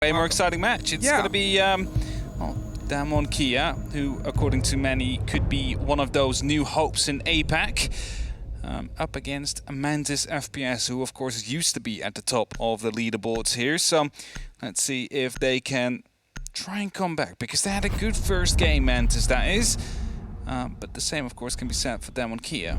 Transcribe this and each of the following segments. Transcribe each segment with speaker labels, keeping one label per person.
Speaker 1: Way more exciting match. It's going to be well, DWG Kia, who, according to many, could be one of those new hopes in APAC, up against mantis FPS, who, of course, used to be at the top of the leaderboards here. So let's see if they can try and come back, because they had a good first game, mantis, that is. But the same, of course, can be said for DWG Kia.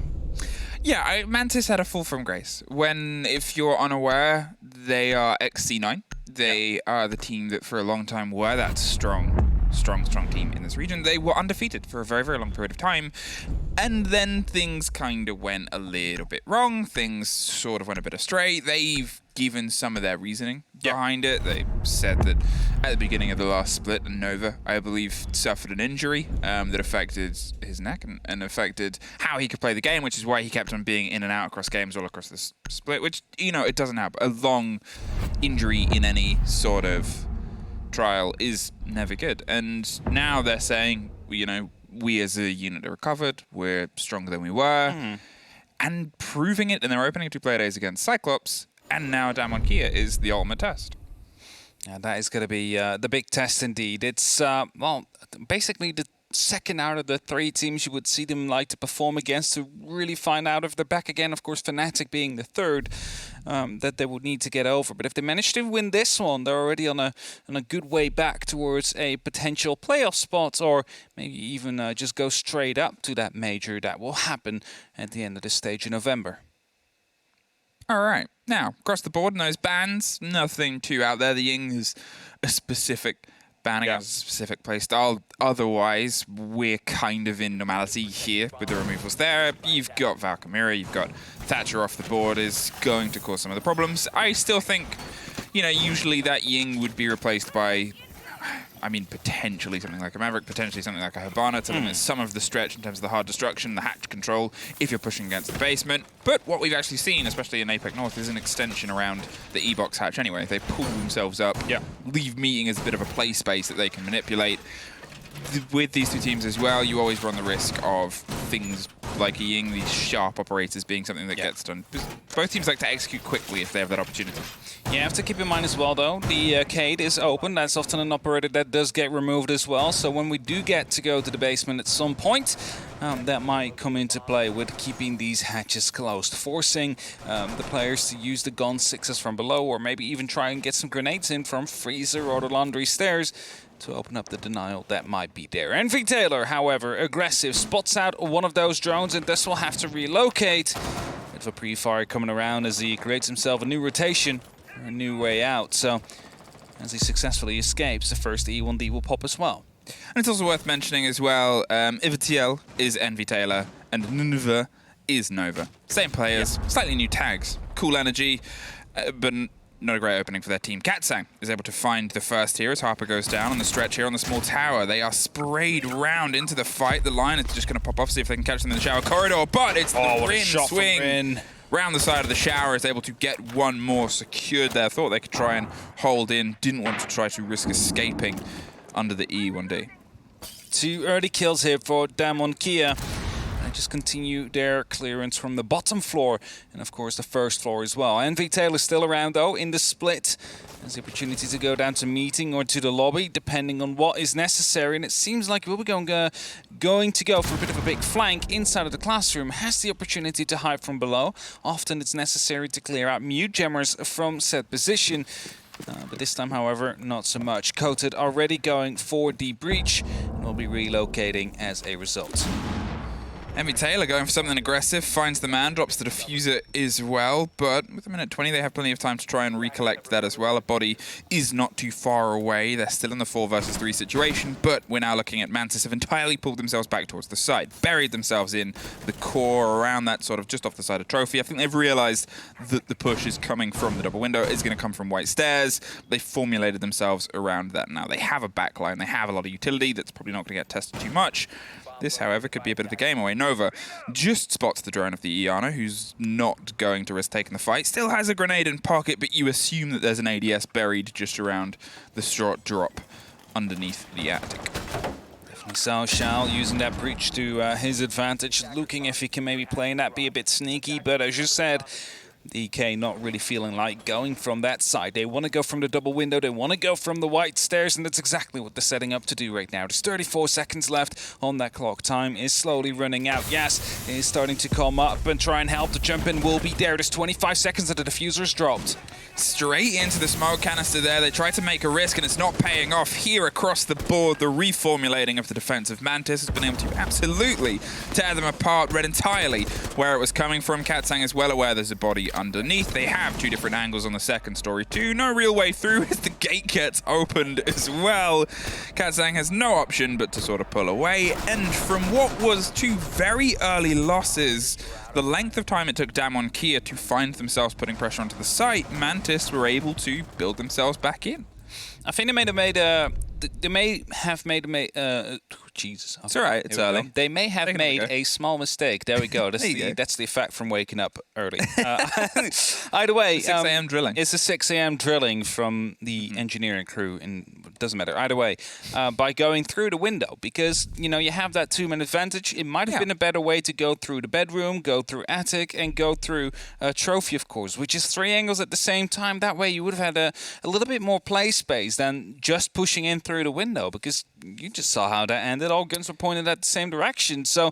Speaker 2: Yeah, Mantis had a fall from grace. If you're unaware, they are ex-C9. They are the team that for a long time were that strong team in this region. They were undefeated for a very, very long period of time. And then things kind of went a little bit wrong. Things sort of went a bit astray. They've given some of their reasoning behind it. They said that at the beginning of the last split, Nova, I believe, suffered an injury that affected his neck and affected how he could play the game, which is why he kept on being in and out across games all across this split, which, you know, it doesn't happen. A long injury in any sort of trial is never good. And now they're saying, you know, we as a unit are recovered, we're stronger than we were, and proving it in their opening 2 player days against Cyclops, and now DWG Kia is the ultimate test.
Speaker 1: Yeah, that is going to be the big test indeed. It's, well, basically the second out of the 3 teams you would see them like to perform against to really find out if they're back again. Of course, Fnatic being the 3rd that they would need to get over. But if they manage to win this one, they're already on a good way back towards a potential playoff spot, or maybe even just go straight up to that major that will happen at the end of this stage in November.
Speaker 2: All right. Now, across the board in those bans, nothing too out there. The Ying is a specific banning a specific playstyle. Otherwise, we're kind of in normality here with the removals there. You've got Valkyrie, you've got Thatcher off the board is going to cause some of the problems. I still think, you know, usually that Ying would be replaced by, I mean, potentially something like a Maverick, potentially something like a Hibana to limit some of the stretch in terms of the hard destruction, the hatch control, if you're pushing against the basement. But what we've actually seen, especially in APAC North, is an extension around the E-box hatch anyway. They pull themselves up, leave meeting as a bit of a play space that they can manipulate. With these 2 teams as well, you always run the risk of things like a Ying, these sharp operators, being something that gets done. Both teams like to execute quickly if they have that opportunity.
Speaker 1: You have to keep in mind as well, though, the Cade is open. That's often an operator that does get removed as well. So when we do get to go to the basement at some point, that might come into play with keeping these hatches closed, forcing the players to use the gun 6s from below, or maybe even try and get some grenades in from Freezer or the laundry stairs to open up the denial that might be there. NVTaylor, however, aggressive, spots out one of those drones and thus will have to relocate. With a pre-fire coming around as he creates himself a new rotation, a new way out. So as he successfully escapes, the first E1D will pop as well.
Speaker 2: And it's also worth mentioning as well, Ivatiel is NVTaylor and Nova is Nova. Same players, slightly new tags, cool energy, but not a great opening for their team. Katsang is able to find the first here as Harper goes down on the stretch here on the small tower. They are sprayed round into the fight. The line is just going to pop off, see if they can catch them in the shower corridor, but it's the Rin swing. Round the side of the shower, is able to get one more secured there. Thought they could try and hold in, didn't want to try to risk escaping under the E1D.
Speaker 1: 2 early kills here for DWG Kia. Just continue their clearance from the bottom floor and of course the first floor as well. NVTaylor is still around though in the split. There's the opportunity to go down to meeting or to the lobby depending on what is necessary, and it seems like we'll be going to go for a bit of a big flank inside of the classroom. Has the opportunity to hide from below. Often it's necessary to clear out mute jammers from said position. But this time, however, not so much. Coated already going for the breach and will be relocating as a result.
Speaker 2: NVTaylor going for something aggressive, finds the man, drops the diffuser as well, but with a minute 20 they have plenty of time to try and recollect that as well. A body is not too far away. They're still in the 4 versus 3 situation, but we're now looking at Mantis have entirely pulled themselves back towards the side, buried themselves in the core around that sort of just off the side of Trophy. I think they've realized that the push is coming from the double window, is going to come from White Stairs. They formulated themselves around that now. They have a backline, they have a lot of utility that's probably not going to get tested too much. This, however, could be a bit of a game away. Nova just spots the drone of the Iana, who's not going to risk taking the fight. Still has a grenade in pocket, but you assume that there's an ADS buried just around the short drop underneath the attic.
Speaker 1: Definitely so. Shao using that breach to his advantage, looking if he can maybe play in that, be a bit sneaky, but as you said, DK not really feeling like going from that side. They want to go from the double window, they want to go from the white stairs, and that's exactly what they're setting up to do right now. There's 34 seconds left on that clock. Time is slowly running out. Yas is starting to come up and try and help. The jump in will be there. There's 25 seconds and the diffuser's dropped.
Speaker 2: Straight into the smoke canister there. They try to make a risk and it's not paying off here across the board. The reformulating of the defensive Mantis has been able to absolutely tear them apart, read entirely where it was coming from. Katsang is well aware there's a body underneath. They have two different angles on the second story too. No real way through as the gate gets opened as well. Katsang has no option but to sort of pull away. And from what was two very early losses, the length of time it took DAMWON Kia to find themselves putting pressure onto the site, Mantis were able to build themselves back in.
Speaker 1: I think they may have made Jesus.
Speaker 2: It's all right. It's early.
Speaker 1: They may have made a small mistake. There we go. That's the effect from waking up early. Either way,
Speaker 2: 6 a.m. drilling.
Speaker 1: It's a 6 a.m. drilling from the engineering crew, and it doesn't matter. Either way, by going through the window, because you have that 2-minute advantage. It might have been a better way to go through the bedroom, go through attic, and go through trophy, of course, which is 3 angles at the same time. That way, you would have had a little bit more play space than just pushing in through the window, because you just saw how that ended. All guns were pointed at the same direction, so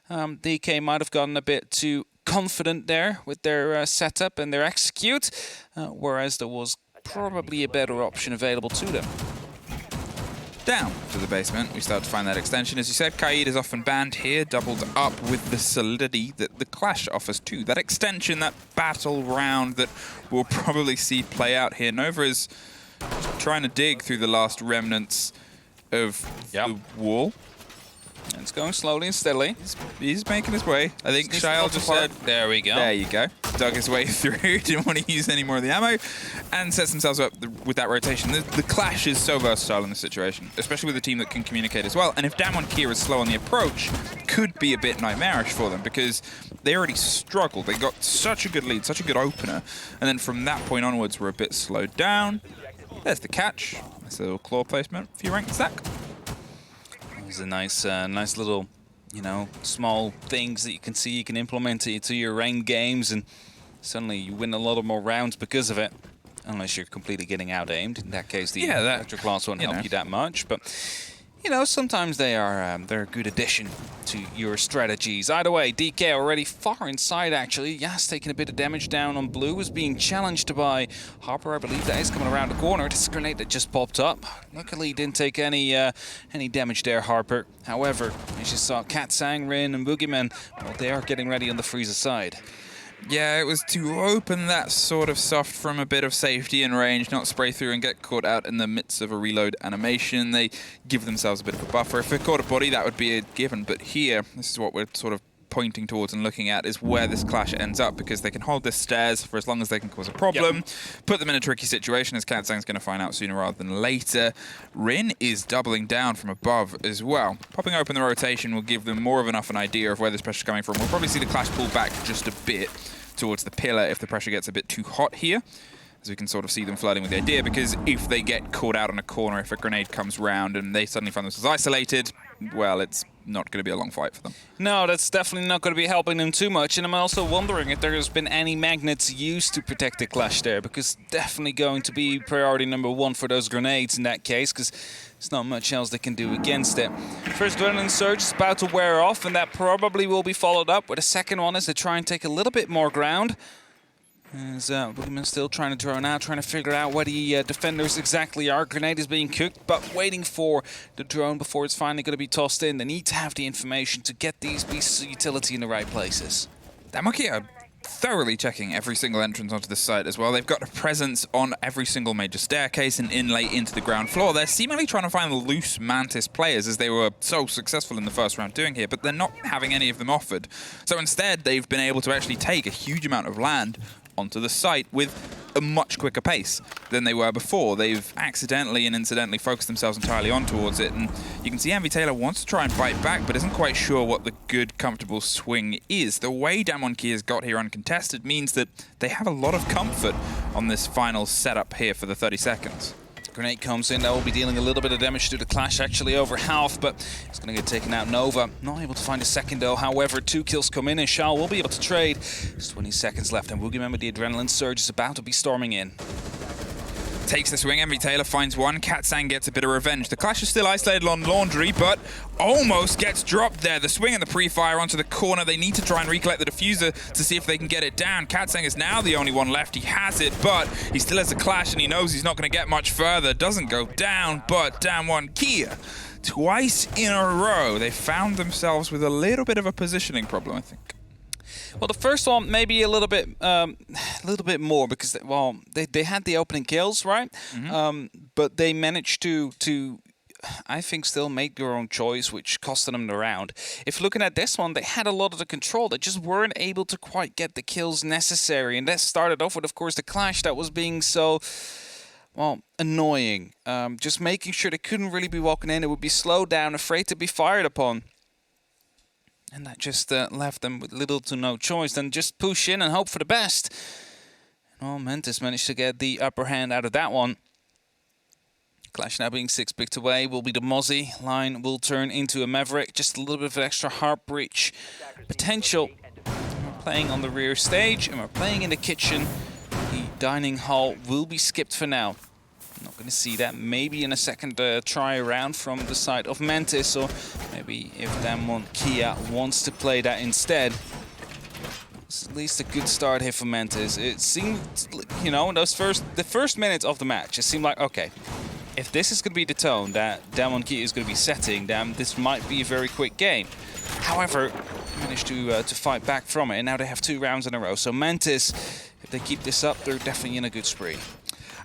Speaker 1: DK might have gotten a bit too confident there with their setup and their execute, whereas there was probably a better option available to them.
Speaker 2: Down to the basement, we start to find that extension. As you said, Kaid is often banned here, doubled up with the solidity that the Clash offers too. That extension, that battle round that we'll probably see play out here. Nova is trying to dig through the last remnants of the wall.
Speaker 1: And it's going slowly and steadily.
Speaker 2: He's making his way. I think Shael just said,
Speaker 1: there we go.
Speaker 2: There you go. Dug his way through, didn't want to use any more of the ammo, and sets themselves up with that rotation. The Clash is so versatile in this situation, especially with a team that can communicate as well. And if DAMWON Kia is slow on the approach, could be a bit nightmarish for them, because they already struggled. They got such a good lead, such a good opener, and then from that point onwards, we're a bit slowed down. There's the catch. That's a little claw placement for your rank stack.
Speaker 1: It's a nice little, small things that you can see you can implement into your ranked games, and suddenly you win a lot of more rounds because of it. Unless you're completely getting out-aimed. In that case, the extra class won't help you that much. But sometimes they're a good addition to your strategies. Either way, DK already far inside, actually. Yas taking a bit of damage down on blue, is being challenged by Harper, I believe. That is coming around the corner. This grenade that just popped up. Luckily, he didn't take any damage there, Harper. However, as you saw, Katsang, Rin, and Boogeyman, well, they are getting ready on the freezer side.
Speaker 2: Yeah, it was to open that sort of soft from a bit of safety and range, not spray through and get caught out in the midst of a reload animation. They give themselves a bit of a buffer. If they caught a body, that would be a given. But here, this is what we're sort of pointing towards and looking at, is where this Clash ends up, because they can hold this stairs for as long as they can cause a problem, put them in a tricky situation, as Katsang's going to find out sooner rather than later. Rin is doubling down from above as well. Popping open the rotation will give them more of an idea of where this pressure's coming from. We'll probably see the Clash pull back just a bit towards the pillar if the pressure gets a bit too hot here, as we can sort of see them flirting with the idea, because if they get caught out on a corner, if a grenade comes round and they suddenly find themselves isolated, well, it's not going to be a long fight for them.
Speaker 1: No, that's definitely not going to be helping them too much. And I'm also wondering if there's been any magnets used to protect the Clash there, because definitely going to be priority number 1 for those grenades in that case, because there's not much else they can do against it. First adrenaline surge is about to wear off, and that probably will be followed up with a second one as they try and take a little bit more ground. As Boogeyman still trying to drone out, trying to figure out where the defenders exactly are. Grenade is being cooked, but waiting for the drone before it's finally going to be tossed in. They need to have the information to get these pieces of utility in the right places.
Speaker 2: DAMWON Kia are thoroughly checking every single entrance onto the site as well. They've got a presence on every single major staircase and inlay into the ground floor. They're seemingly trying to find the loose Mantis players, as they were so successful in the first round doing here, but they're not having any of them offered. So instead, they've been able to actually take a huge amount of land onto the site with a much quicker pace than they were before. They've accidentally and incidentally focused themselves entirely on towards it, and you can see Envy Taylor wants to try and bite back, but isn't quite sure what the good, comfortable swing is. The way DAMWON Kia's got here uncontested means that they have a lot of comfort on this final setup here for the 30 seconds.
Speaker 1: Grenade comes in, that will be dealing a little bit of damage to the Clash, actually over half, but it's going to get taken out. Nova not able to find a second though, however 2 kills come in and Shao will be able to trade. There's 20 seconds left and Boogeyman with the adrenaline surge is about to be storming in.
Speaker 2: Takes the swing, Envy Taylor finds one, Katsang gets a bit of revenge. The Clash is still isolated on Laundry, but almost gets dropped there. The swing and the pre-fire onto the corner. They need to try and recollect the diffuser to see if they can get it down. Katsang is now the only one left. He has it, but he still has a Clash and he knows he's not going to get much further. Doesn't go down, but DAMWON Kia, twice in a row, they found themselves with a little bit of a positioning problem, I think.
Speaker 1: Well, the first one maybe a little bit more because well they had the opening kills, right? But they managed to I think still make their own choice, which costed them the round. If looking at this one, they had a lot of the control. They just weren't able to quite get the kills necessary, and that started off with, of course, the Clash that was being so, well, annoying. Just making sure they couldn't really be walking in. It would be slowed down, afraid to be fired upon. And that just left them with little to no choice than just push in and hope for the best. Well, Mantis managed to get the upper hand out of that one. Clash now being 6 picked away will be the Mozzie. Line will turn into a Maverick. Just a little bit of an extra heart breach potential. We're playing on the rear stage and we're playing in the kitchen. The dining hall will be skipped for now. Not going to see that. Maybe in a second try around from the side of Mantis, or maybe if DAMWON Kia wants to play that instead. It's at least a good start here for Mantis. It seemed, you know, in the first minutes of the match, it seemed like, okay, if this is going to be the tone that DAMWON Kia is going to be setting, then this might be a very quick game. However, managed to fight back from it, and now they have 2 rounds in a row. So Mantis, if they keep this up, they're definitely in a good spree.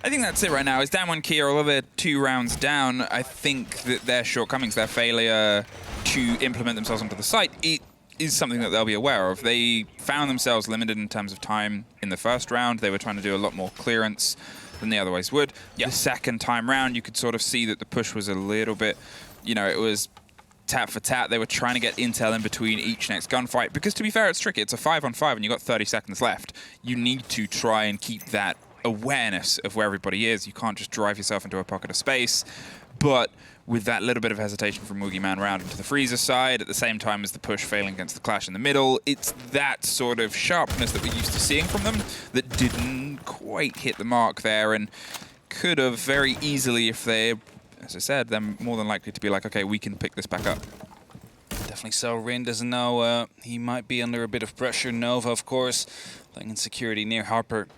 Speaker 2: I think that's it right now. Is DAMWON Kia, although they're 2 rounds down, I think that their shortcomings, their failure to implement themselves onto the site, it is something that they'll be aware of. They found themselves limited in terms of time in the first round. They were trying to do a lot more clearance than they otherwise would. Yep. The second time round, you could sort of see that the push was a little bit, you know, it was tat for tat. They were trying to get intel in between each next gunfight. Because to be fair, it's tricky. It's a 5-on-5 and you've got 30 seconds left. You need to try and keep that awareness of where everybody is. You can't just drive yourself into a pocket of space. But with that little bit of hesitation from Boogeyman round into the freezer side, at the same time as the push failing against the Clash in the middle, it's that sort of sharpness that we're used to seeing from them that didn't quite hit the mark there, and could have very easily, if they, as I said, they're more than likely to be like, okay, we can pick this back up.
Speaker 1: Definitely so. Rin doesn't know he might be under a bit of pressure. Nova, of course, playing in security near Harper.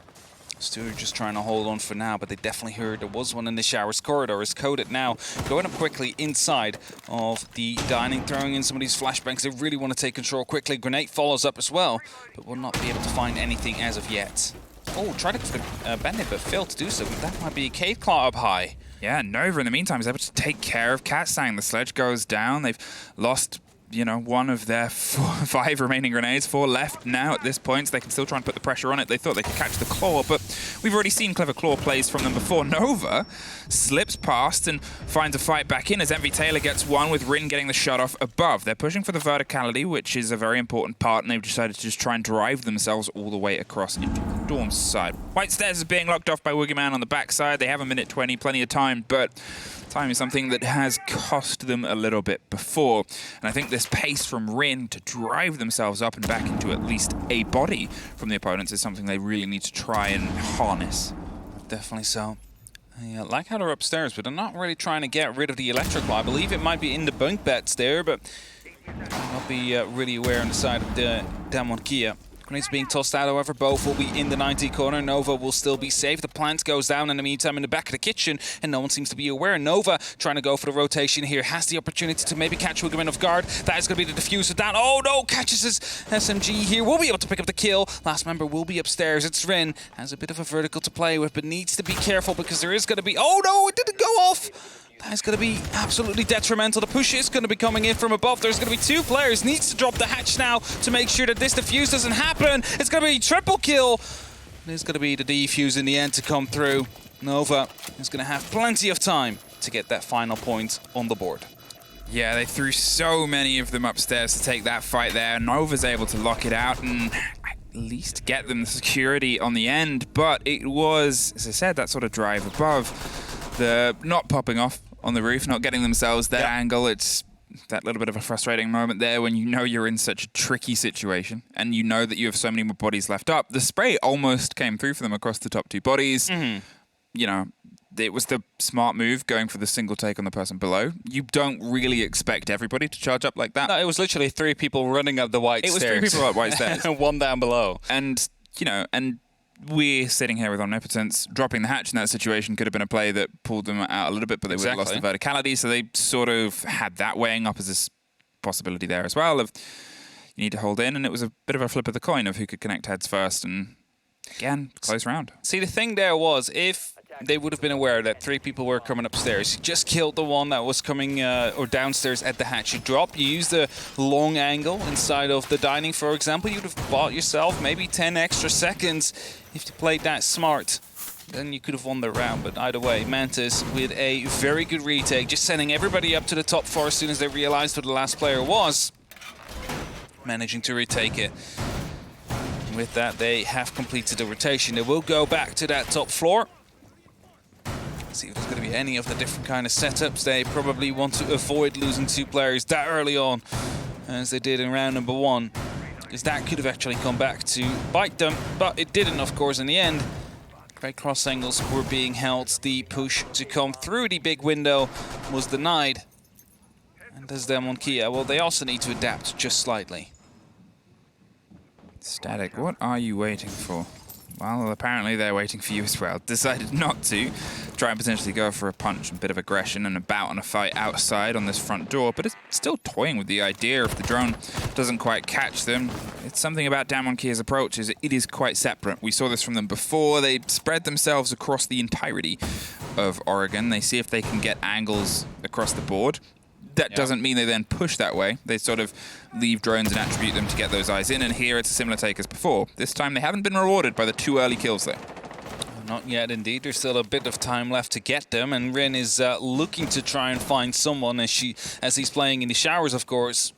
Speaker 1: Stu just trying to hold on for now, but they definitely heard there was one in the showers corridor. Is coded now. Going up quickly inside of the dining, throwing in some of these flashbangs. They really want to take control quickly. Grenade follows up as well, but will not be able to find anything as of yet. Oh, tried to go for the bandit, but failed to do so. That might be a Cade Claw up high.
Speaker 2: Yeah, Nova in the meantime is able to take care of Katsang. The sledge goes down. They've lost, you know, one of their 5 remaining grenades, 4 left now at this point, so they can still try and put the pressure on it. They thought they could catch the claw, but we've already seen clever claw plays from them before. Nova slips past and finds a fight back in as Envy Taylor gets one, with Rin getting the shot off above. They're pushing for the verticality, which is a very important part, and they've decided to just try and drive themselves all the way across into the Dorm's side. White Stairs is being locked off by Boogeyman on the backside. They have 1:20, plenty of time, but time is something that has cost them a little bit before. And I think this pace from Rin to drive themselves up and back into at least a body from the opponents is something they really need to try and harness.
Speaker 1: Definitely so. I like how they're upstairs, but they're not really trying to get rid of the electrical. I believe it might be in the bunk beds there, but I'll not be really aware on the side of the DAMWON Kia. Grenades being tossed out, however, both will be in the 90 corner. Nova will still be safe. The plant goes down in the meantime in the back of the kitchen, and no one seems to be aware. Nova trying to go for the rotation here, has the opportunity to maybe catch Boogeyman off guard. That is going to be the diffuser down. Oh no, catches his SMG here. Will be able to pick up the kill. Last member will be upstairs. It's Rin. Has a bit of a vertical to play with, but needs to be careful because there is going to be... Oh no, it didn't go off. That is going to be absolutely detrimental. The push is going to be coming in from above. There's going to be 2 players. Needs to drop the hatch now to make sure that this defuse doesn't happen. It's going to be triple kill. There's going to be the defuse in the end to come through. Nova is going to have plenty of time to get that final point on the board.
Speaker 2: Yeah, they threw so many of them upstairs to take that fight there. Nova's able to lock it out and at least get them the security on the end. But it was, as I said, that sort of drive above the not popping off on the roof, not getting themselves that angle. It's that little bit of a frustrating moment there when you know you're in such a tricky situation and you know that you have so many more bodies left up. The spray almost came through for them across the top 2 bodies. You know, it was the smart move going for the single take on the person below. You don't really expect everybody to charge up like that.
Speaker 1: No, it was literally 3 people running up the white stairs.
Speaker 2: It was 3 people up white stairs.
Speaker 1: And 1 down below.
Speaker 2: And, you know, and we're sitting here with Omnipotence. Dropping the hatch in that situation could have been a play that pulled them out a little bit, but they would have lost the verticality. So they sort of had that weighing up as a possibility there as well. Of you need to hold in, and it was a bit of a flip of the coin of who could connect heads first. And again, close round.
Speaker 1: See, the thing there was, if they would have been aware that 3 people were coming upstairs, you just killed the one that was coming or downstairs at the hatch. You drop, you use the long angle inside of the dining, for example. You'd have bought yourself maybe 10 extra seconds if you played that smart. Then you could have won the round, but either way, Mantis with a very good retake, just sending everybody up to the top 4 as soon as they realized who the last player was, managing to retake it. With that, they have completed the rotation. They will go back to that top floor. See if there's going to be any of the different kind of setups. They probably want to avoid losing 2 players that early on, as they did in round number 1. Because that could have actually come back to bite them, but it didn't, of course, in the end. Great cross angles were being held. The push to come through the big window was denied. And there's DAMWON Kia. Well, they also need to adapt just slightly.
Speaker 2: Static, what are you waiting for? Well, apparently they're waiting for you as well. Decided not to try and potentially go for a punch and a bit of aggression and a bout and a fight outside on this front door, but it's still toying with the idea if the drone doesn't quite catch them. It's something about DAMWON Kia's approach is it is quite separate. We saw this from them before. They spread themselves across the entirety of Oregon. They see if they can get angles across the board. That doesn't mean they then push that way. They sort of leave drones and attribute them to get those eyes in, and here it's a similar take as before. This time they haven't been rewarded by the 2 early kills though.
Speaker 1: Not yet, indeed. There's still a bit of time left to get them, and Rin is looking to try and find someone as he's playing in the showers, of course.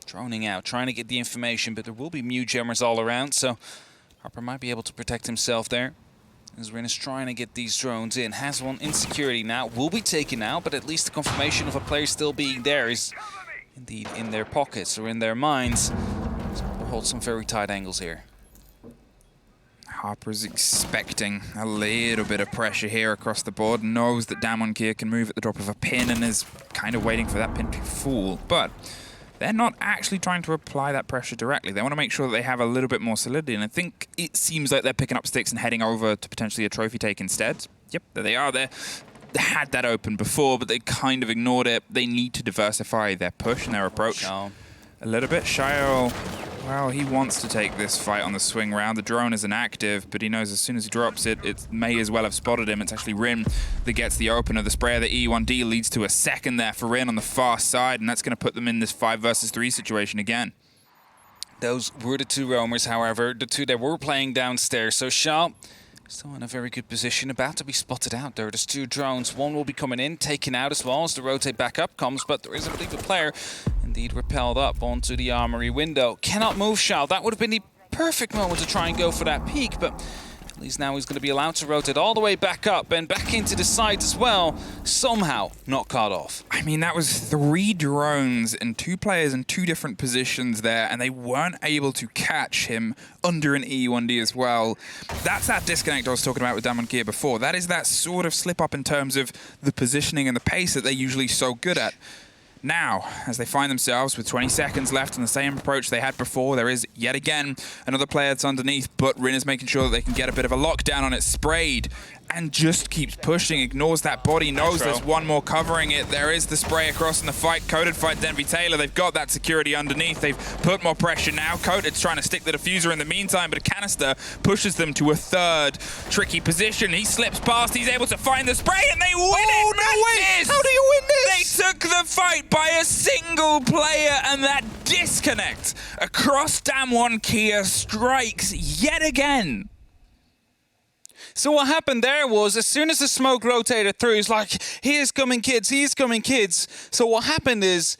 Speaker 1: Droning out, trying to get the information, but there will be Mew Jammers all around, so Harper might be able to protect himself there. As Rin is trying to get these drones in, has one in security now, will be taken out, but at least the confirmation of a player still being there is indeed in their pockets or in their minds. So we'll hold some very tight angles here.
Speaker 2: Harper's expecting a little bit of pressure here across the board, knows that DAMWON Kia can move at the drop of a pin and is kind of waiting for that pin to fall, but they're not actually trying to apply that pressure directly. They want to make sure that they have a little bit more solidity, and I think it seems like they're picking up sticks and heading over to potentially a trophy take instead. Yep, there they are. They had that open before, but they kind of ignored it. They need to diversify their push and their approach a little bit. Shio, well, he wants to take this fight on the swing round. The drone is inactive, but he knows as soon as he drops it, it may as well have spotted him. It's actually Rin that gets the opener. The spray of the E1D leads to a second there for Rin on the far side, and that's going to put them in this 5 versus 3 situation again.
Speaker 1: Those were the 2 roamers, however, the 2 that were playing downstairs. So Shao still in a very good position, about to be spotted out there. There's 2 drones. One will be coming in, taken out as well as the rotate back up comes, but there is, I believe, a player indeed repelled up onto the armory window. Cannot move Shao. That would have been the perfect moment to try and go for that peak, but at least now he's going to be allowed to rotate all the way back up and back into the side as well. Somehow not caught off.
Speaker 2: I mean, that was 3 drones and 2 players in 2 different positions there, and they weren't able to catch him under an E1D as well. That's that disconnect I was talking about with DAMWON Kia before. That is that sort of slip up in terms of the positioning and the pace that they're usually so good at. Now, as they find themselves with 20 seconds left on the same approach they had before, there is yet again another player that's underneath, but Rin is making sure that they can get a bit of a lockdown on it. Sprayed and just keeps pushing, ignores that body, knows there's one more covering it. There is the spray across in the fight. Coded fight Denby Taylor. They've got that security underneath. They've put more pressure now. Coded's trying to stick the diffuser in the meantime, but a canister pushes them to a 3rd tricky position. He slips past. He's able to find the spray, and they win it!
Speaker 1: No way! How do you win this?
Speaker 2: They took the fight by a single player, and that disconnect across DAMWON Kia strikes yet again.
Speaker 1: So what happened there was, as soon as the smoke rotated through, it's like, here's coming kids, here's coming kids. So what happened is,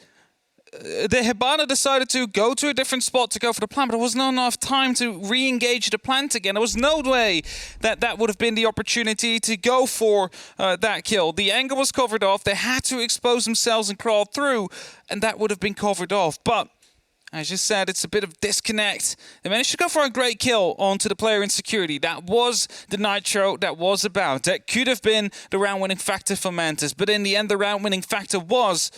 Speaker 1: the Hibana decided to go to a different spot to go for the plant, but there was not enough time to re-engage the plant again. There was no way that that would have been the opportunity to go for that kill. The angle was covered off. They had to expose themselves and crawl through, and that would have been covered off. But as you said, it's a bit of disconnect. They managed to go for a great kill onto the player in security. That was the Nitro that was about. That could have been the round-winning factor for Mantis, but in the end, the round-winning factor was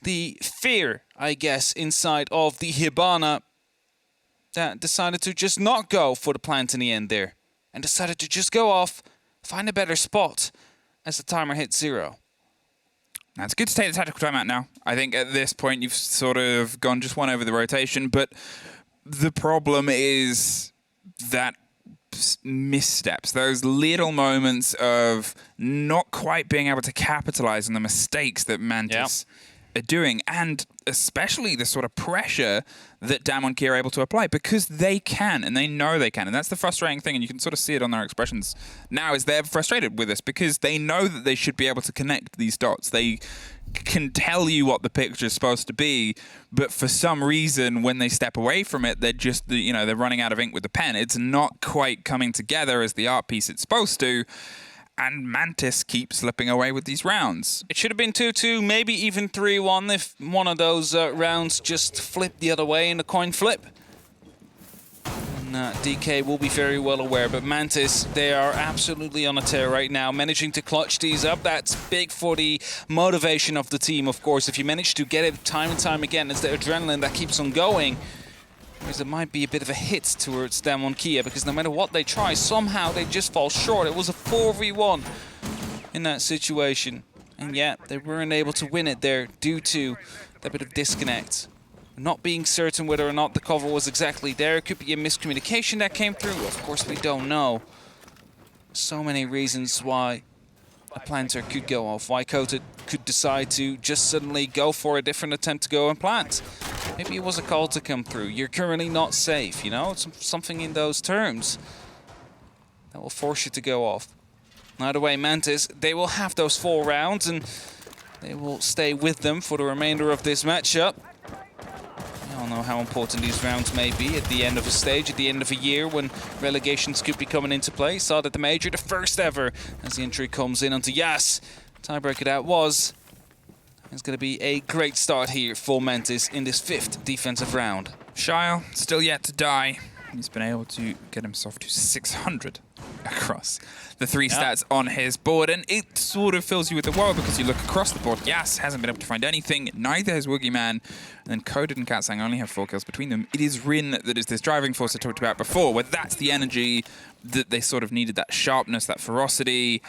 Speaker 1: the fear, I guess, inside of the Hibana that decided to just not go for the plant in the end there and decided to just go off, find a better spot as the timer hit 0.
Speaker 2: Now, it's good to take the tactical timeout now. I think at this point you've sort of gone just one over the rotation, but the problem is that missteps, those little moments of not quite being able to capitalize on the mistakes that Mantis are doing, and especially the sort of pressure that DAMWON are able to apply, because they can, and they know they can, and that's the frustrating thing, and you can sort of see it on their expressions now, is they're frustrated with this, because they know that they should be able to connect these dots. They can tell you what the picture is supposed to be, but for some reason, when they step away from it, they're just, you know, they're running out of ink with the pen. It's not quite coming together as the art piece it's supposed to, and Mantis keeps slipping away with these rounds.
Speaker 1: It should have been 2-2, maybe even 3-1 if one of those rounds just flipped the other way in the coin flip. And DK will be very well aware, but Mantis, they are absolutely on a tear right now, managing to clutch these up. That's big for the motivation of the team, of course. If you manage to get it time and time again, it's the adrenaline that keeps on going. Whereas it might be a bit of a hit towards DAMWON Kia, because no matter what they try, somehow they just fall short. It was a 4v1 in that situation. And yet, they weren't able to win it there due to that bit of disconnect. Not being certain whether or not the cover was exactly there. It could be a miscommunication that came through. Of course, we don't know. So many reasons why a planter could go off. Why Kota could decide to just suddenly go for a different attempt to go and plant. Maybe it was a call to come through. You're currently not safe, you know? It's something in those terms that will force you to go off. Either way, Mantis, they will have those 4 rounds and they will stay with them for the remainder of this matchup. We all know how important these rounds may be at the end of a stage, at the end of a year when relegations could be coming into play. Saw that the Major, the first ever, as the entry comes in onto Yas. Tiebreaker that was. It's going to be a great start here for Mantis in this 5th defensive round.
Speaker 2: Shyle, still yet to die. He's been able to get himself to 600 across the 3 stats on his board, and it sort of fills you with the world because you look across the board. Yas hasn't been able to find anything, neither has Woogieman, and then Coded and Katsang only have 4 kills between them. It is Rin that is this driving force I talked about before, where that's the energy that they sort of needed, that sharpness, that ferocity,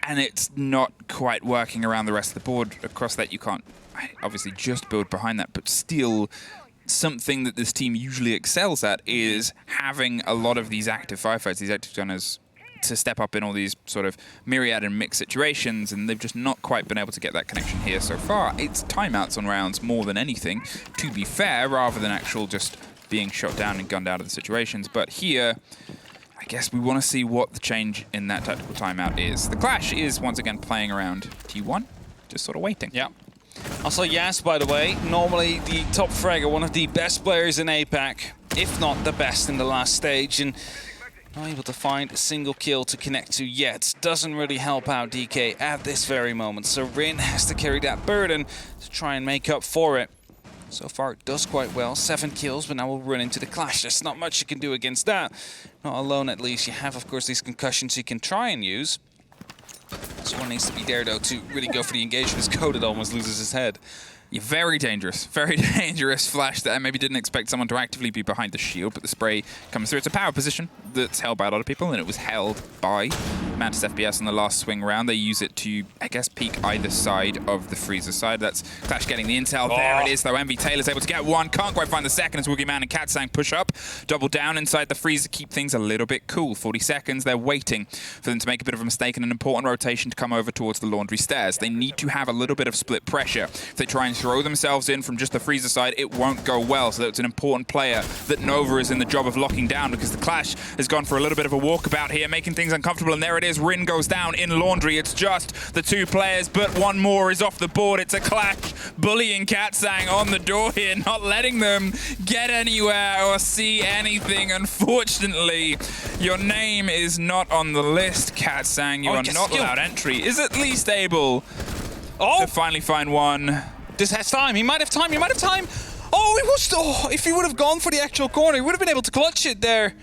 Speaker 2: and it's not quite working around the rest of the board. Across that, you can't obviously just build behind that, but still, something that this team usually excels at is having a lot of these active firefights, these active gunners, to step up in all these sort of myriad and mixed situations, and they've just not quite been able to get that connection here so far. It's timeouts on rounds more than anything, to be fair, rather than actual just being shot down and gunned out of the situations. But here, I guess we want to see what the change in that tactical timeout is. The Clash is once again playing around T1, just sort of waiting.
Speaker 1: Yeah. Also, Yas, by the way, normally the top fragger, one of the best players in APAC, if not the best in the last stage, and not able to find a single kill to connect to yet. Doesn't really help out DK at this very moment, so Rin has to carry that burden to try and make up for it. So far, it does quite well. 7 kills, but now we'll run into the Clash. There's not much you can do against that. Not alone, at least. You have, of course, these concussions you can try and use. Someone needs to be there, though, to really go for the engagement. As Coded almost loses his head.
Speaker 2: Yeah, very dangerous flash there. Maybe didn't expect someone to actively be behind the shield, but the spray comes through. It's a power position that's held by a lot of people, and it was held by Mantis FPS on the last swing round. They use it to, I guess, peek either side of the freezer side. That's Clash getting the intel. There it is, though. MV Taylor's able to get one. Can't quite find the second as Woogieman and Katsang push up. Double down inside the freezer, keep things a little bit cool. 40 seconds, they're waiting for them to make a bit of a mistake and an important rotation to come over towards the laundry stairs. They need to have a little bit of split pressure. If they try and throw themselves in from just the freezer side, it won't go well. So that's an important player that Nova is in the job of locking down, because the Clash has gone for a little bit of a walkabout here, making things uncomfortable. And there it already as Rin goes down in Laundry. It's just the 2 players, but one more is off the board. It's a clash. Bullying Katsang on the door here, not letting them get anywhere or see anything. Unfortunately, your name is not on the list, Katsang. You are not allowed entry. Is at least able to finally find one.
Speaker 1: This has time. He might have time. He might have time. Oh, it was. Oh, if he would have gone for the actual corner, he would have been able to clutch it there.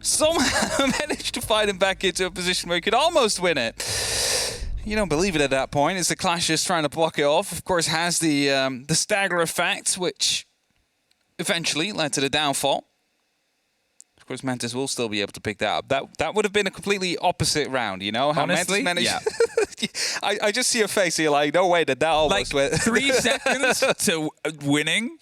Speaker 1: Somehow managed to fight him back into a position where he could almost win it. You don't believe it at that point. It's the Clash just trying to block it off. Of course, has the stagger effect, which eventually led to the downfall. Of course, Mantis will still be able to pick that up. That would have been a completely opposite round, you know? How
Speaker 2: honestly,
Speaker 1: Mantis managed.
Speaker 2: Yeah.
Speaker 1: I just see a face here like, no way that almost went. 3
Speaker 2: seconds to winning.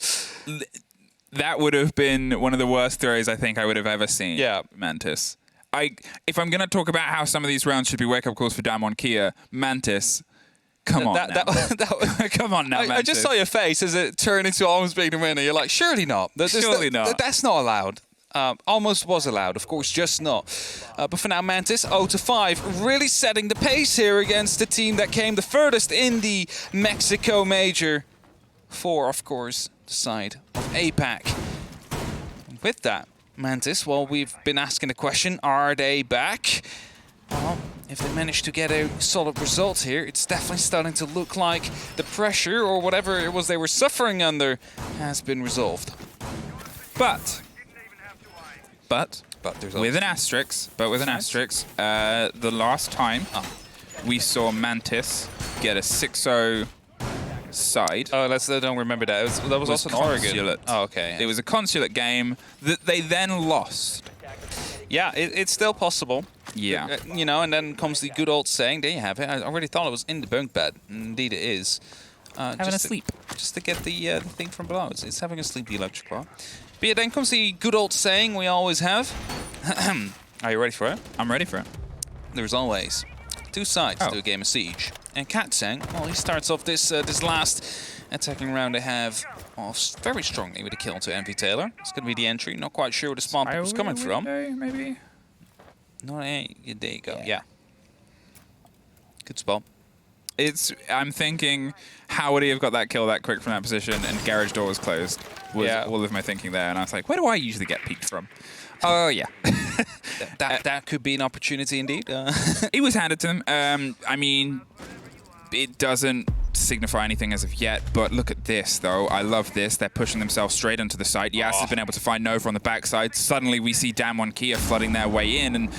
Speaker 2: That would have been one of the worst throws I think I would have ever seen.
Speaker 1: Yeah.
Speaker 2: Mantis. If I'm going to talk about how some of these rounds should be wake-up calls for DAMWON Kia, Mantis, come on now. Come on now, Mantis.
Speaker 1: I just saw your face as it turned into almost being the winner. You're like, surely not.
Speaker 2: Surely not.
Speaker 1: That's not allowed. Almost was allowed, of course, just not. But for now, Mantis, 0-5, really setting the pace here against the team that came the furthest in the Mexico Major. For, of course, the side of APAC. With that, Mantis, well, we've been asking the question, are they back? Well, if they manage to get a solid result here, it's definitely starting to look like the pressure or whatever it was they were suffering under has been resolved.
Speaker 2: But
Speaker 1: there's
Speaker 2: with an asterisk, the last time we saw Mantis get a 6-0 side.
Speaker 1: Oh, don't remember that. That was also in Oregon. Oh, okay.
Speaker 2: It was a consulate game that they then lost.
Speaker 1: Yeah, it's still possible.
Speaker 2: Yeah.
Speaker 1: You know, and then comes the good old saying, there you have it. I already thought it was in the bunk bed. Indeed it is.
Speaker 2: Having a sleep.
Speaker 1: Just to get the thing from below. It's having a sleep, the electric bar. But yeah, then comes the good old saying we always have. Are you ready for it?
Speaker 2: I'm ready for it.
Speaker 1: There's always 2 sides to a game of Siege. And Katsang, well, he starts off this last attacking round they have very strongly with a kill to Envy Taylor. It's going to be the entry. Not quite sure where the spawn was coming from.
Speaker 2: Maybe?
Speaker 1: No, there you go. Yeah. Good spot.
Speaker 2: I'm thinking, how would he have got that kill that quick from that position and garage door was closed? Was all of my thinking there. And I was like, where do I usually get peeked from? Oh, yeah.
Speaker 1: that could be an opportunity indeed.
Speaker 2: It was handed to him. I mean, it doesn't signify anything as of yet, but look at this, though. I love this. They're pushing themselves straight into the site. Yas has been able to find Nova on the backside. Suddenly, we see DAMWON Kia flooding their way in, and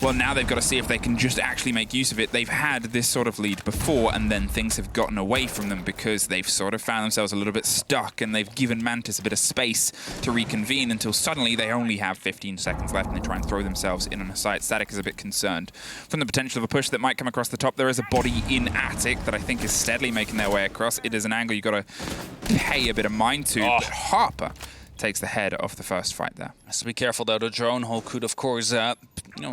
Speaker 2: well, now they've got to see if they can just actually make use of it. They've had this sort of lead before, and then things have gotten away from them because they've sort of found themselves a little bit stuck, and they've given Mantis a bit of space to reconvene until suddenly they only have 15 seconds left, and they try and throw themselves in on a site. Static is a bit concerned from the potential of a push that might come across the top. There is a body in Attic that I think is steadily making their way across. It is an angle you've got to pay a bit of mind to, but Harper takes the head off the first fight there.
Speaker 1: Has to be careful though. The drone hole could, of course,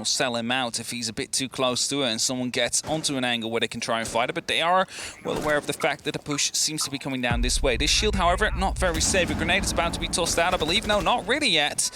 Speaker 1: sell him out if he's a bit too close to it and someone gets onto an angle where they can try and fight it. But they are well aware of the fact that the push seems to be coming down this way. This shield, however, not very safe. A grenade is about to be tossed out, I believe. No, not really yet.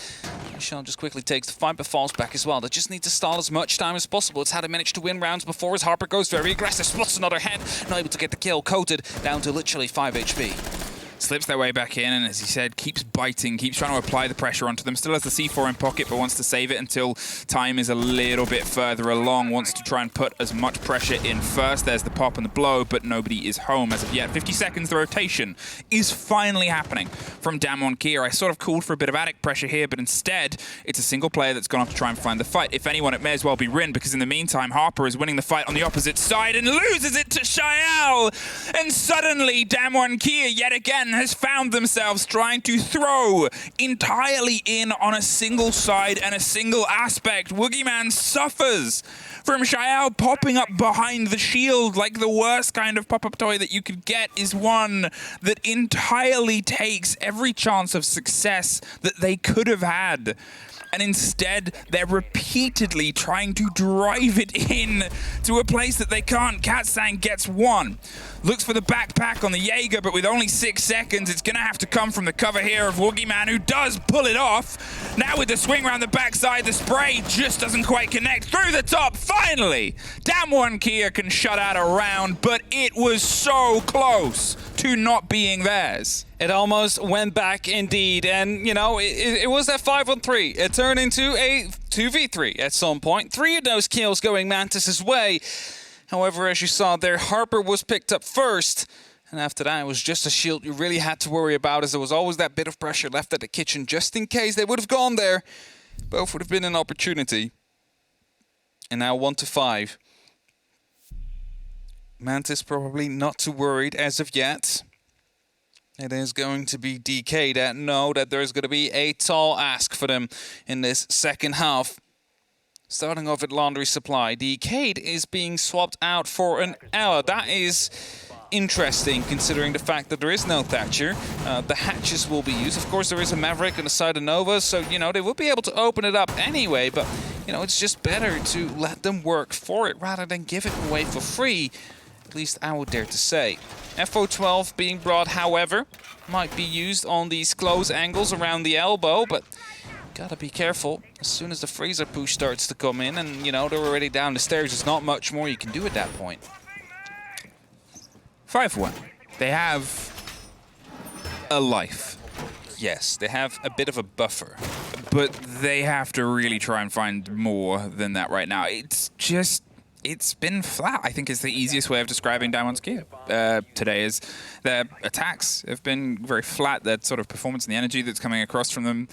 Speaker 1: Michelle just quickly takes the fight but falls back as well. They just need to stall as much time as possible. It's how they managed to win rounds before as Harper goes very aggressive, spots another head, not able to get the kill, coated down to literally 5 HP.
Speaker 2: Slips their way back in, and as he said, keeps biting, keeps trying to apply the pressure onto them. Still has the C4 in pocket, but wants to save it until time is a little bit further along. Wants to try and put as much pressure in first. There's the pop and the blow, but nobody is home as of yet. 50 seconds, the rotation is finally happening from DAMWON Kia. I sort of called for a bit of Attic pressure here, but instead, it's a single player that's gone off to try and find the fight. If anyone, it may as well be Rin, because in the meantime, Harper is winning the fight on the opposite side and loses it to Shael. And suddenly, DAMWON Kia yet again has found themselves trying to throw entirely in on a single side and a single aspect. Woogieman suffers from Shael popping up behind the shield. Like the worst kind of pop-up toy that you could get is one that entirely takes every chance of success that they could have had. and instead they're repeatedly trying to drive it in to a place that they can't. Katsang gets one. Looks for the backpack on the Jaeger, but with only 6 seconds, it's going to have to come from the cover here of Woogieman, who does pull it off. Now with the swing around the backside, the spray just doesn't quite connect. Through the top, finally! DAMWON Kia can shut out a round, but it was so close to not being theirs.
Speaker 1: It almost went back indeed, and you know, it was that 5-on-3. It turned into a 2v3 at some point. 3 of those kills going Mantis's way. However, as you saw there, Harper was picked up first, and after that it was just a shield you really had to worry about, as there was always that bit of pressure left at the kitchen just in case they would have gone there. Both would have been an opportunity. And now 1-5. Mantis probably not too worried as of yet. It is going to be DK that know that there's going to be a tall ask for them in this second half. Starting off at Laundry Supply, the Cade is being swapped out for an Ella. That is interesting, considering the fact that there is no Thatcher. The hatches will be used. Of course, there is a Maverick on the side of Nova, so, you know, they will be able to open it up anyway, but, you know, it's just better to let them work for it rather than give it away for free. At least I would dare to say. FO12 being brought, however, might be used on these close angles around the elbow, but gotta be careful. As soon as the freezer push starts to come in and, you know, they're already down the stairs, there's not much more you can do at that point.
Speaker 2: 5-1. They have a life.
Speaker 1: Yes, they have a bit of a buffer.
Speaker 2: But they have to really try and find more than that right now. It's just... it's been flat, I think, is the easiest way of describing DAMWON's gear today. Is their attacks have been very flat, that sort of performance and the energy that's coming across from them.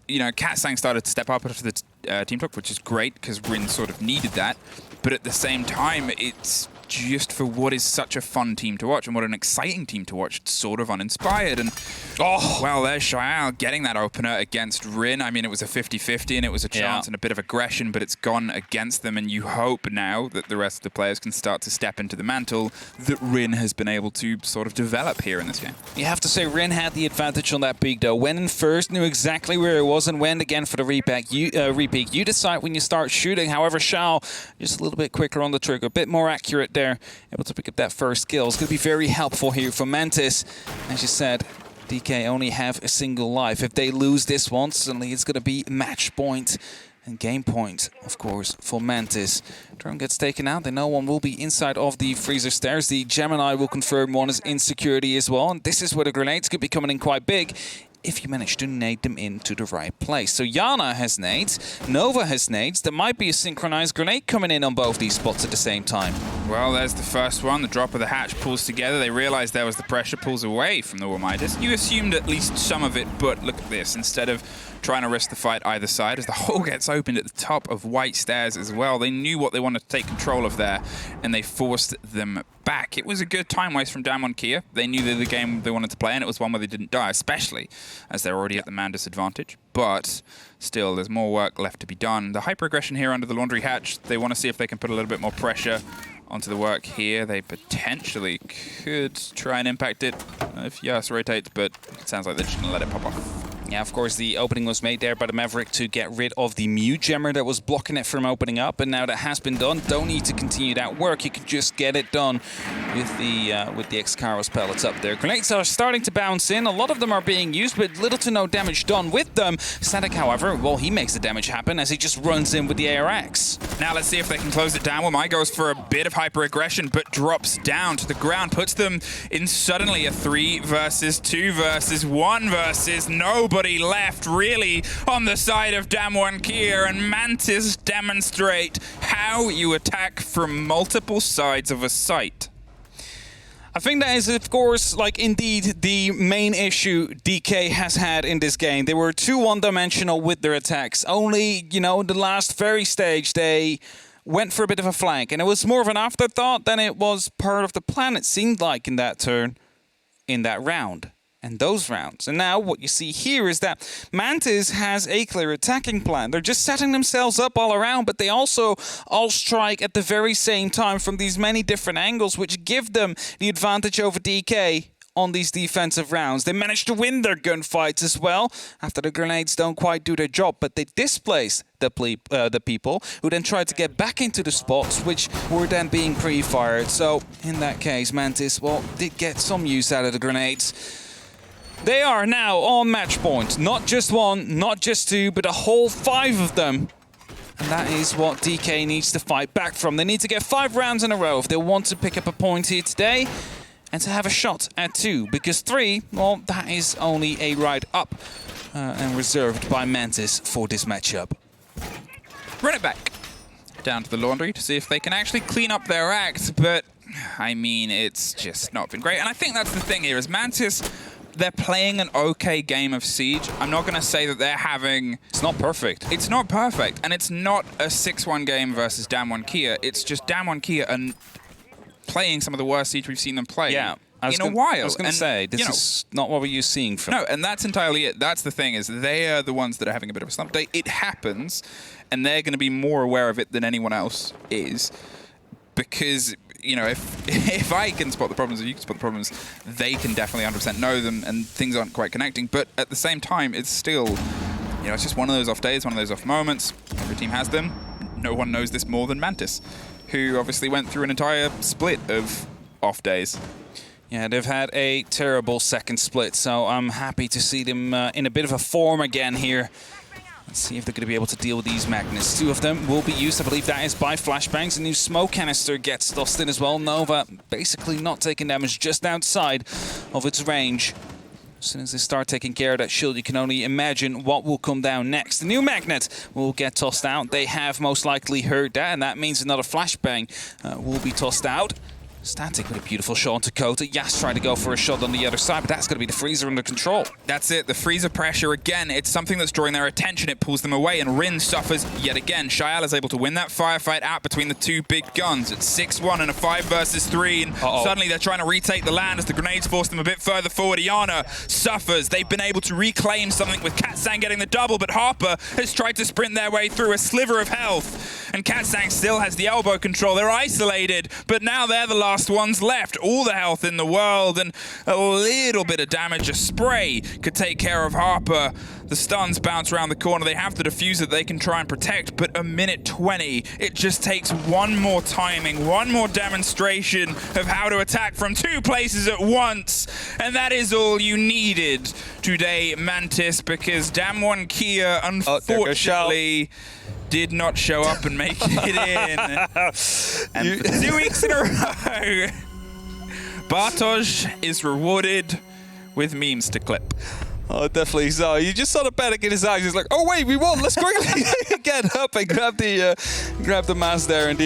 Speaker 2: You know, Katsang started to step up after the team talk, which is great because Rin sort of needed that. But at the same time, it's just for what is such a fun team to watch and what an exciting team to watch. It's sort of uninspired. And, oh, well, there's Shael getting that opener against Rin. I mean, it was a 50-50 and it was a chance and a bit of aggression, but it's gone against them. And you hope now that the rest of the players can start to step into the mantle that Rin has been able to sort of develop here in this game.
Speaker 1: You have to say Rin had the advantage on that peak, though. Went in first, knew exactly where it was, and went again for the repeat. You decide when you start shooting. However, Shael just a little bit quicker on the trigger, a bit more accurate there, able to pick up that first kill. It's going to be very helpful here for Mantis. As you said, DK only have a single life. If they lose this one, suddenly it's going to be match point and game point, of course, for Mantis. Drone gets taken out. Then no one will be inside of the freezer stairs. The Gemini will confirm one is in security as well. And this is where the grenades could be coming in quite big if you manage to nade them into the right place. So Yana has nades, Nova has nades. There might be a synchronized grenade coming in on both these spots at the same time.
Speaker 2: Well, there's the first one. The drop of the hatch pulls together. They realize there was the pressure, pulls away from the Midas. You assumed at least some of it, but look at this. Instead of trying to risk the fight either side, as the hole gets opened at the top of White Stairs as well, they knew what they wanted to take control of there, and they forced them back. It was a good time waste from DAMWON Kia. They knew the game they wanted to play, and it was one where they didn't die, especially as they're already at the man disadvantage. But still, there's more work left to be done. The hyper-aggression here under the laundry hatch, they want to see if they can put a little bit more pressure onto the work here. They potentially could try and impact it if Yas rotates, but it sounds like they're just going to let it pop off.
Speaker 1: Yeah, of course, the opening was made there by the Maverick to get rid of the mute gemmer that was blocking it from opening up, and now that has been done, don't need to continue that work. You can just get it done with the X-Karos pellets up there. Grenades are starting to bounce in. A lot of them are being used, but little to no damage done with them. Static, however, well, he makes the damage happen as he just runs in with the ARX.
Speaker 2: Now let's see if they can close it down. Wamai goes for a bit of hyper-aggression, but drops down to the ground, puts them in suddenly a 3 versus 2 versus 1 versus nobody left really on the side of DAMWON Kia, and Mantis demonstrate how you attack from multiple sides of a site.
Speaker 1: I think that is, of course, like, indeed the main issue DK has had in this game. They were too one-dimensional with their attacks. Only, you know, the last very stage, they went for a bit of a flank, and it was more of an afterthought than it was part of the plan, it seemed like, in that turn, in that round. And those rounds. And now what you see here is that Mantis has a clear attacking plan. They're just setting themselves up all around, but they also all strike at the very same time from these many different angles, which give them the advantage over DK on these defensive rounds. They managed to win their gunfights as well after the grenades don't quite do their job, but they displaced the people who then tried to get back into the spots, which were then being pre-fired. So in that case, Mantis, well, did get some use out of the grenades. They are now on match point. Not just one, not just two, but a whole 5 of them. And that is what DK needs to fight back from. They need to get 5 rounds in a row if they want to pick up a point here today and to have a shot at 2. Because 3, well, that is only a ride up and reserved by Mantis for this matchup.
Speaker 2: Run it back down to the laundry to see if they can actually clean up their act. But, I mean, it's just not been great. And I think that's the thing here is Mantis, they're playing an okay game of Siege. I'm not going to say that they're having...
Speaker 1: It's not perfect.
Speaker 2: It's not perfect. And it's not a 6-1 game versus DAMWON Kia. It's just DAMWON Kia and playing some of the worst Siege we've seen them play in a while.
Speaker 1: I was going to say, this is not what we're used to seeing from...
Speaker 2: No, and that's entirely it. That's the thing, is they are the ones that are having a bit of a slump day. It happens, and they're going to be more aware of it than anyone else is. Because... you know, if I can spot the problems, if you can spot the problems, they can definitely 100% know them, and things aren't quite connecting. But at the same time, it's still, you know, it's just one of those off days, one of those off moments. Every team has them. No one knows this more than Mantis, who obviously went through an entire split of off days.
Speaker 1: Yeah, they've had a terrible second split, so I'm happy to see them in a bit of a form again here. Let's see if they're going to be able to deal with these magnets. 2 of them will be used. I believe that is by flashbangs. A new smoke canister gets tossed in as well. Nova basically not taking damage, just outside of its range. As soon as they start taking care of that shield, you can only imagine what will come down next. The new magnet will get tossed out. They have most likely heard that, and that means another flashbang will be tossed out. Static with a beautiful shot on Dakota. Yas tried to go for a shot on the other side, but that's going to be the freezer under control.
Speaker 2: That's it, the freezer pressure again. It's something that's drawing their attention. It pulls them away, and Rin suffers yet again. Shayal is able to win that firefight out between the 2 big guns. It's 6-1 and a 5 versus 3, and suddenly they're trying to retake the land as the grenades force them a bit further forward. Iana suffers. They've been able to reclaim something with Katsang getting the double, but Harper has tried to sprint their way through a sliver of health, and Katsang still has the elbow control. They're isolated, but now they're the last ones left. All the health in the world and a little bit of damage. A spray could take care of Harper. The stuns bounce around the corner. They have the diffuser that they can try and protect, but a minute 20. It just takes one more timing, one more demonstration of how to attack from 2 places at once. And that is all you needed today, Mantis, because DAMWON Kia, unfortunately, did not show up and make it in. And for 2 weeks in a row, Bartosz is rewarded with memes to clip.
Speaker 1: Oh, definitely so. You just saw the panic in his eyes. He's like, oh wait, we won. Let's quickly get up and grab the mask there. Indeed.